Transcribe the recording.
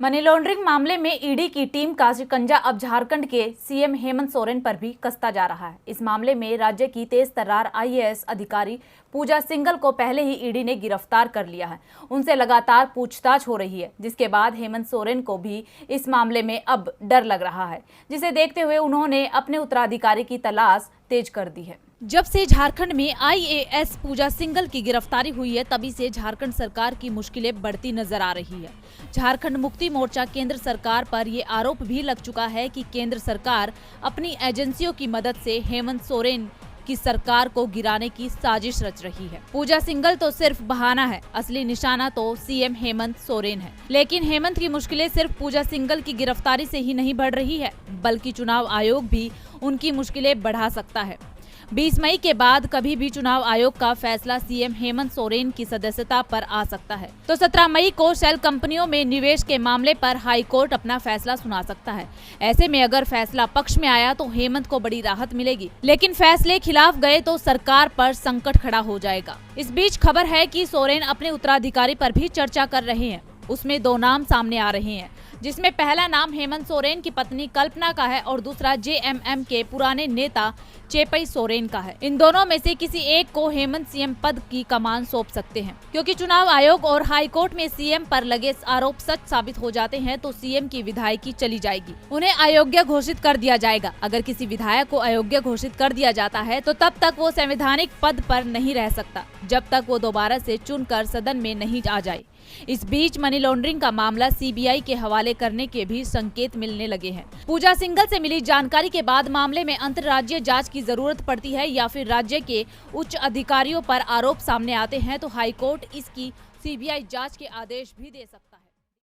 Money laundering मामले में ED की टीम का शिकंजा अब झारखंड के सीएम हेमंत सोरेन पर भी कसता जा रहा है। इस मामले में राज्य की तेज तर्रार आईएएस अधिकारी पूजा सिंघल को पहले ही ईडी ने गिरफ्तार कर लिया है। उनसे लगातार पूछताछ हो रही है, जिसके बाद हेमंत सोरेन को भी इस मामले में अब डर लग रहा है, जिसे देखते हुए उन्होंने अपने उत्तराधिकारी की तलाश तेज कर दी है। जब से झारखंड में आईएएस पूजा सिंघल की गिरफ्तारी हुई है, तभी से झारखंड सरकार की मुश्किलें बढ़ती नजर आ रही है। झारखंड मुक्ति मोर्चा केंद्र सरकार पर ये आरोप भी लग चुका है कि केंद्र सरकार अपनी एजेंसियों की मदद से हेमंत सोरेन की सरकार को गिराने की साजिश रच रही है। पूजा सिंघल तो सिर्फ बहाना है, असली निशाना तो सीएम हेमंत सोरेन है। लेकिन हेमंत की मुश्किलें सिर्फ पूजा सिंघल की गिरफ्तारी से ही नहीं बढ़ रही है, बल्कि चुनाव आयोग भी उनकी मुश्किलें बढ़ा सकता है। 20 मई के बाद कभी भी चुनाव आयोग का फैसला सीएम हेमंत सोरेन की सदस्यता पर आ सकता है, तो 17 मई को शेल कंपनियों में निवेश के मामले पर हाई कोर्ट अपना फैसला सुना सकता है। ऐसे में अगर फैसला पक्ष में आया तो हेमंत को बड़ी राहत मिलेगी, लेकिन फैसले खिलाफ गए तो सरकार पर संकट खड़ा हो जाएगा। इस बीच खबर है कि सोरेन अपने उत्तराधिकारी पर भी चर्चा कर रहे हैं। उसमें 2 नाम सामने आ रहे हैं, जिसमें पहला नाम हेमंत सोरेन की पत्नी कल्पना का है और दूसरा जेएमएम के पुराने नेता चेपई सोरेन का है। इन दोनों में से किसी एक को हेमंत सीएम पद की कमान सौंप सकते हैं, क्योंकि चुनाव आयोग और हाई कोर्ट में सीएम पर लगे आरोप सच साबित हो जाते हैं तो सीएम की विधायकी चली जाएगी, उन्हें अयोग्य घोषित कर दिया जाएगा। अगर किसी विधायक को अयोग्य घोषित कर दिया जाता है तो तब तक वो संवैधानिक पद पर नहीं रह सकता, जब तक वो दोबारा से चुनकर सदन में नहीं आ जाए। इस बीच मनी लॉन्ड्रिंग का मामला सीबीआई के हवाले करने के भी संकेत मिलने लगे हैं। पूजा सिंघल से मिली जानकारी के बाद मामले में अंतर्राज्यीय जांच की जरूरत पड़ती है या फिर राज्य के उच्च अधिकारियों पर आरोप सामने आते हैं तो हाईकोर्ट इसकी सीबीआई जांच के आदेश भी दे सकता है।